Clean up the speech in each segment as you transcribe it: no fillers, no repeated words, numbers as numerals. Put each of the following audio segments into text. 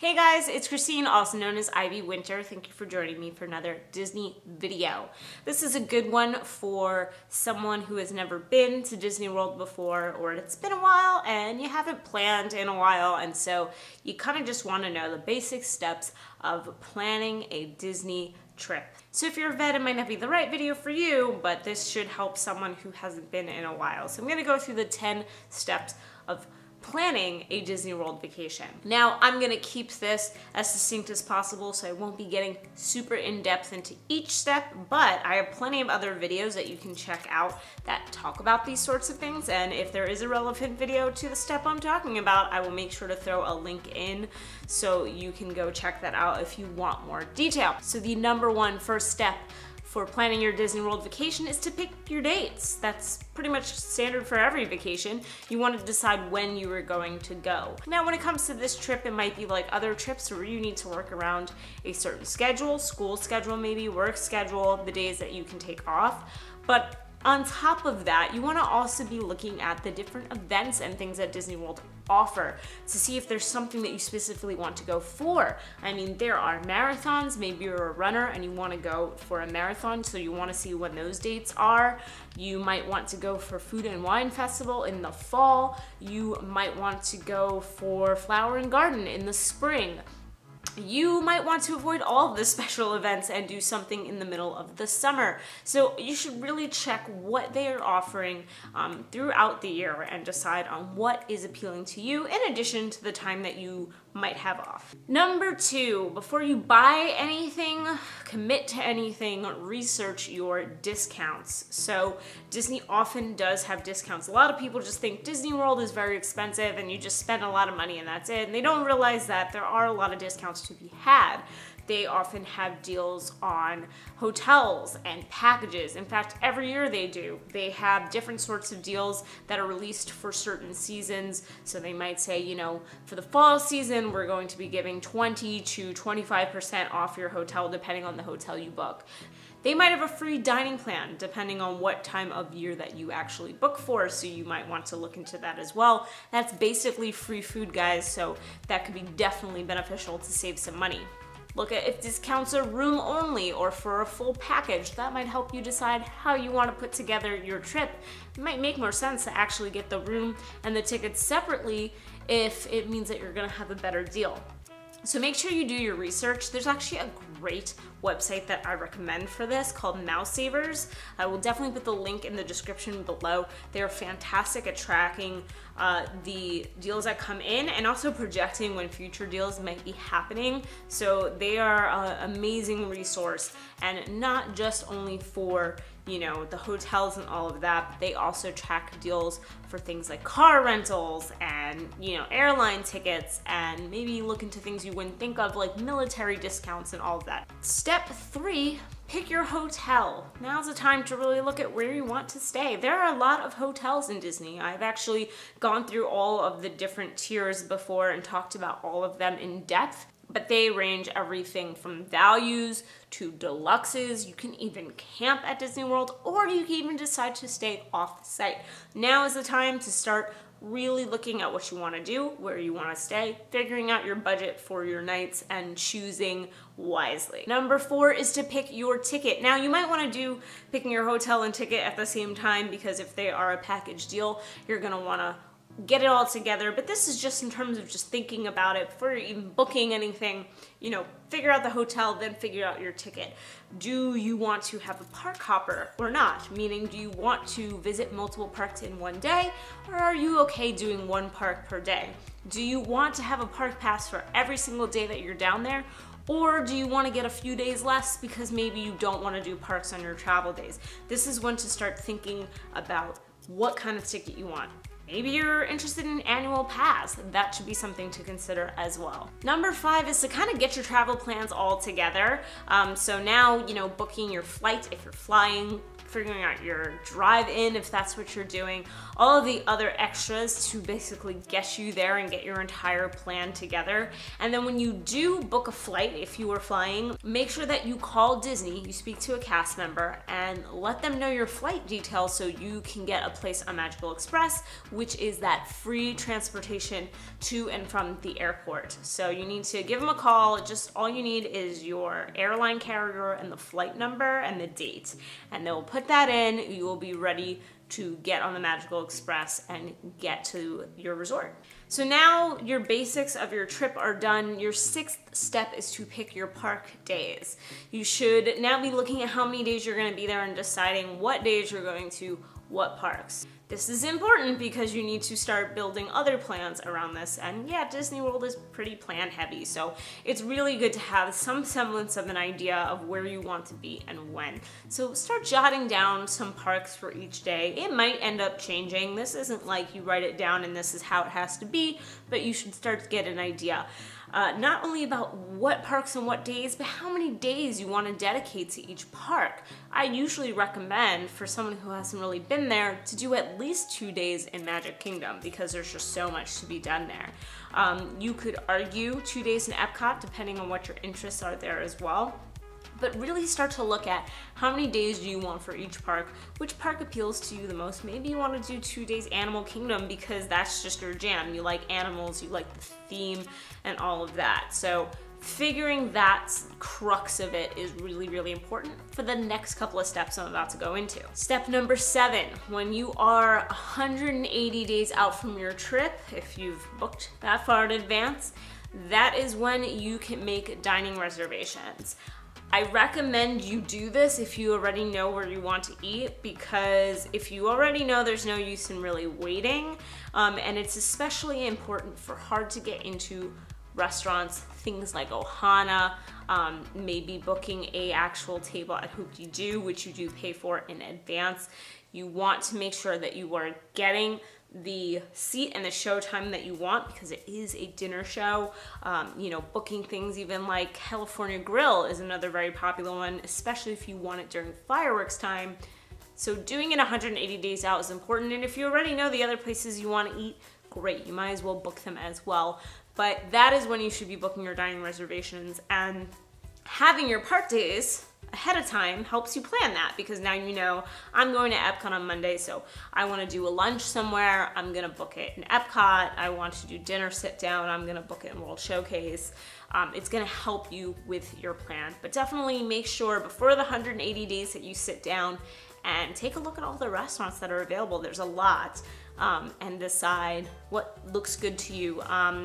Hey guys, it's Christine, also known as IvyWinter. Thank you for joining me for another Disney video. This is a good one for someone who has never been to Disney World before, or it's been a while and you haven't planned in a while, and so you kind of just want to know the basic steps of planning a Disney trip. So if you're a vet, it might not be the right video for you, but this should help someone who hasn't been in a while. So I'm going to go through the 10 steps of planning a Disney World vacation. Now, I'm gonna keep this as succinct as possible, so I won't be getting super in-depth into each step, but I have plenty of other videos that you can check out that talk about these sorts of things, and if there is a relevant video to the step I'm talking about, I will make sure to throw a link in so you can go check that out if you want more detail. So the number one first step for planning your Disney World vacation is to pick your dates. That's pretty much standard for every vacation. You want to decide when you are going to go. Now, when it comes to this trip, it might be like other trips where you need to work around a certain schedule, school schedule maybe, work schedule, the days that you can take off. But on top of that, you want to also be looking at the different events and things that Disney World offer to see if there's something that you specifically want to go for. I mean, there are marathons. Maybe you're a runner and you want to go for a marathon, so you want to see when those dates are. You might want to go for Food and Wine Festival in the fall. You might want to go for Flower and Garden in the spring. You might want to avoid all of the special events and do something in the middle of the summer. So you should really check what they are offering throughout the year and decide on what is appealing to you in addition to the time that you might have off. Number two, before you buy anything, commit to anything, research your discounts. So Disney often does have discounts. A lot of people just think Disney World is very expensive and you just spend a lot of money and that's it. And they don't realize that there are a lot of discounts to be had. They often have deals on hotels and packages. In fact, every year they do. They have different sorts of deals that are released for certain seasons. So they might say, you know, for the fall season, we're going to be giving 20 to 25% off your hotel, depending on the hotel you book. They might have a free dining plan depending on what time of year that you actually book for, so you might want to look into that as well. That's basically free food, guys, so that could be definitely beneficial to save some money. Look at if discounts are room only or for a full package. That might help you decide how you want to put together your trip. It might make more sense to actually get the room and the tickets separately if it means that you're going to have a better deal. So make sure you do your research. There's actually a great website that I recommend for this called Mouse Savers. I will definitely put the link in the description below. They're fantastic at tracking the deals that come in and also projecting when future deals might be happening. So they are an amazing resource, and not just only for, you know, the hotels and all of that, but they also track deals for things like car rentals and, you know, airline tickets, and maybe look into things you wouldn't think of like military discounts and all of that. Step 3, pick your hotel. Now's the time to really look at where you want to stay. There are a lot of hotels in Disney. I've actually gone through all of the different tiers before and talked about all of them in depth. But they range everything from values to deluxes. You can even camp at Disney World, or you can even decide to stay off site. Now is the time to start really looking at what you want to do, where you want to stay, figuring out your budget for your nights, and choosing wisely. Number 4 is to pick your ticket. Now, you might want to do picking your hotel and ticket at the same time, because if they are a package deal, you're going to want to get it all together. But this is just in terms of just thinking about it before you're even booking anything. You know, figure out the hotel, then figure out your ticket. Do you want to have a park hopper or not? Meaning, do you want to visit multiple parks in one day, or are you okay doing one park per day? Do you want to have a park pass for every single day that you're down there? Or do you want to get a few days less because maybe you don't want to do parks on your travel days? This is when to start thinking about what kind of ticket you want. Maybe you're interested in an annual pass. That should be something to consider as well. Number 5 is to kind of get your travel plans all together. So now, you know, booking your flight if you're flying, figuring out your drive-in if that's what you're doing, all of the other extras to basically get you there and get your entire plan together. And then when you do book a flight, if you are flying, make sure that you call Disney, you speak to a cast member, and let them know your flight details so you can get a place on Magical Express which is that free transportation to and from the airport. So you need to give them a call. Just all you need is your airline carrier and the flight number and the date. And they'll put that in. You will be ready to get on the Magical Express and get to your resort. So now your basics of your trip are done. Your sixth step is to pick your park days. You should now be looking at how many days you're gonna be there and deciding what days you're going to what parks. This is important because you need to start building other plans around this. And yeah, Disney World is pretty plan heavy, so it's really good to have some semblance of an idea of where you want to be and when. So start jotting down some parks for each day. It might end up changing. This isn't like you write it down and this is how it has to be, but you should start to get an idea. Not only about what parks and what days, but how many days you want to dedicate to each park. I usually recommend for someone who hasn't really been there to do at least 2 days in Magic Kingdom because there's just so much to be done there. You could argue 2 days in Epcot depending on what your interests are there as well. But really start to look at how many days do you want for each park, which park appeals to you the most. Maybe you want to do 2 days Animal Kingdom because that's just your jam. You like animals, you like the theme and all of that. So figuring that crux of it is really, really important for the next couple of steps I'm about to go into. Step number 7, when you are 180 days out from your trip, if you've booked that far in advance, that is when you can make dining reservations. I recommend you do this if you already know where you want to eat, because if you already know, there's no use in really waiting. And it's especially important for hard to get into restaurants, things like Ohana, maybe booking a actual table at Hoop-Dee-Doo, which you do pay for in advance. You want to make sure that you are getting the seat and the show time that you want because it is a dinner show. You know, booking things even like California Grill is another very popular one, especially if you want it during fireworks time. So doing it 180 days out is important, and if you already know the other places you want to eat, great, you might as well book them as well. But that is when you should be booking your dining reservations, and having your park days ahead of time helps you plan that, because now you know I'm going to Epcot on Monday, so I want to do a lunch somewhere, I'm gonna book it in Epcot. I want to do dinner sit down, I'm gonna book it in World Showcase. It's gonna help you with your plan, but definitely make sure before the 180 days that you sit down and take a look at all the restaurants that are available. There's a lot. And decide what looks good to you.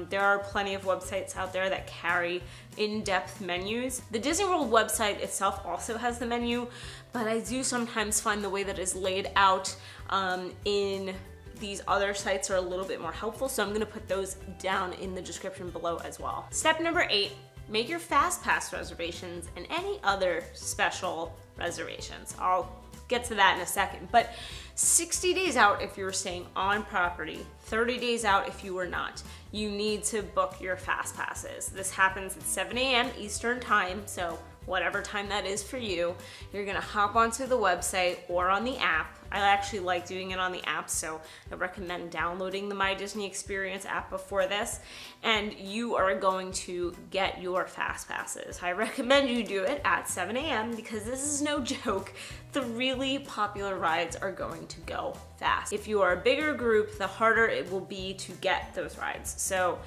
There are plenty of websites out there that carry in-depth menus. The Disney World website itself also has the menu, but I do sometimes find the way that it's laid out in these other sites are a little bit more helpful, so I'm gonna put those down in the description below as well. Step number 8, make your Fast Pass reservations and any other special reservations. I'll get to that in a second, but 60 days out if you're staying on property, 30 days out if you were not, you need to book your Fast Passes. This happens at 7 a.m. Eastern time, so whatever time that is for you, you're gonna hop onto the website or on the app. I actually like doing it on the app, so I recommend downloading the My Disney Experience app before this, and you are going to get your Fast Passes. I recommend you do it at 7 a.m. because this is no joke. The really popular rides are going to go fast. If you are a bigger group, the harder it will be to get those rides. So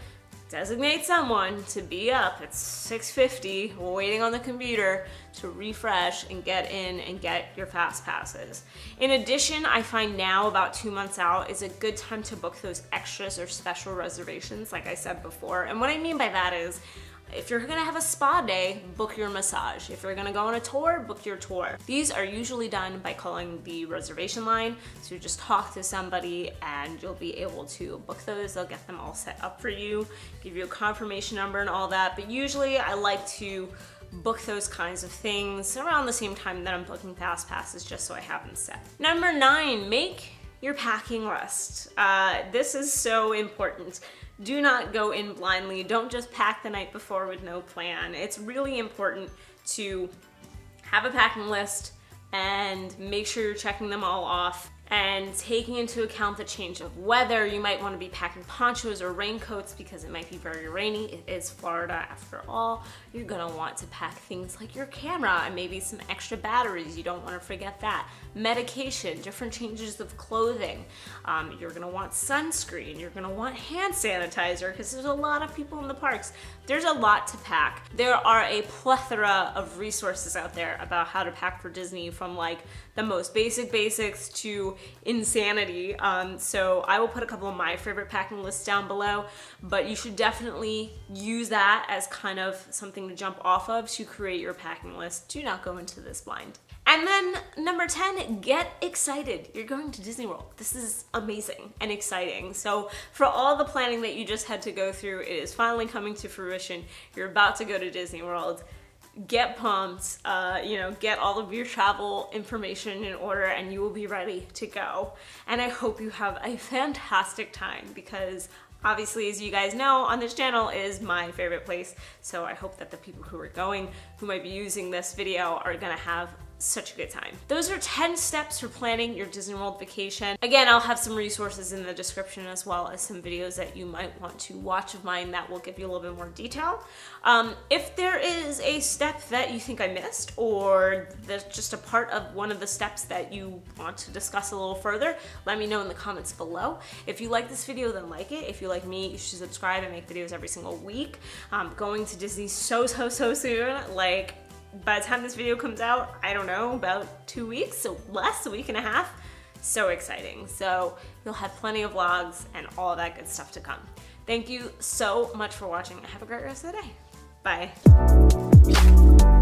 designate someone to be up at 6:50 waiting on the computer to refresh and get in and get your Fast Passes. In addition, I find now about 2 months out is a good time to book those extras or special reservations like I said before. And what I mean by that is, if you're gonna have a spa day, book your massage. If you're gonna go on a tour, book your tour. These are usually done by calling the reservation line. So you just talk to somebody and you'll be able to book those. They'll get them all set up for you, give you a confirmation number and all that. But usually I like to book those kinds of things around the same time that I'm booking Fast Passes, just so I have them set. Number 9, make your packing list. This is so important. Do not go in blindly. Don't just pack the night before with no plan. It's really important to have a packing list and make sure you're checking them all off And taking into account the change of weather, you might want to be packing ponchos or raincoats because it might be very rainy. It is Florida after all. You're gonna want to pack things like your camera and maybe some extra batteries. You don't want to forget that. Medication, different changes of clothing. You're gonna want sunscreen. You're gonna want hand sanitizer because there's a lot of people in the parks. There's a lot to pack. There are a plethora of resources out there about how to pack for Disney, from like the most basic basics to insanity. So I will put a couple of my favorite packing lists down below, but you should definitely use that as kind of something to jump off of to create your packing list. Do not go into this blind. And then number 10, get excited. You're going to Disney World. This is amazing and exciting. So for all the planning that you just had to go through, it is finally coming to fruition. You're about to go to Disney World. Get pumped, get all of your travel information in order and you will be ready to go. And I hope you have a fantastic time because obviously, as you guys know, on this channel is my favorite place. So I hope that the people who are going, who might be using this video, are gonna have such a good time. Those are 10 steps for planning your Disney World vacation. Again, I'll have some resources in the description as well as some videos that you might want to watch of mine that will give you a little bit more detail. If there is a step that you think I missed, or there's just a part of one of the steps that you want to discuss a little further, let me know in the comments below. If you like this video, then like it. If you like me, you should subscribe. I make videos every single week. Going to Disney so soon. Like, by the time this video comes out, I don't know, about 2 weeks, so less, a week and a half. So exciting. So you'll have plenty of vlogs and all that good stuff to come. Thank you so much for watching. Have a great rest of the day. Bye.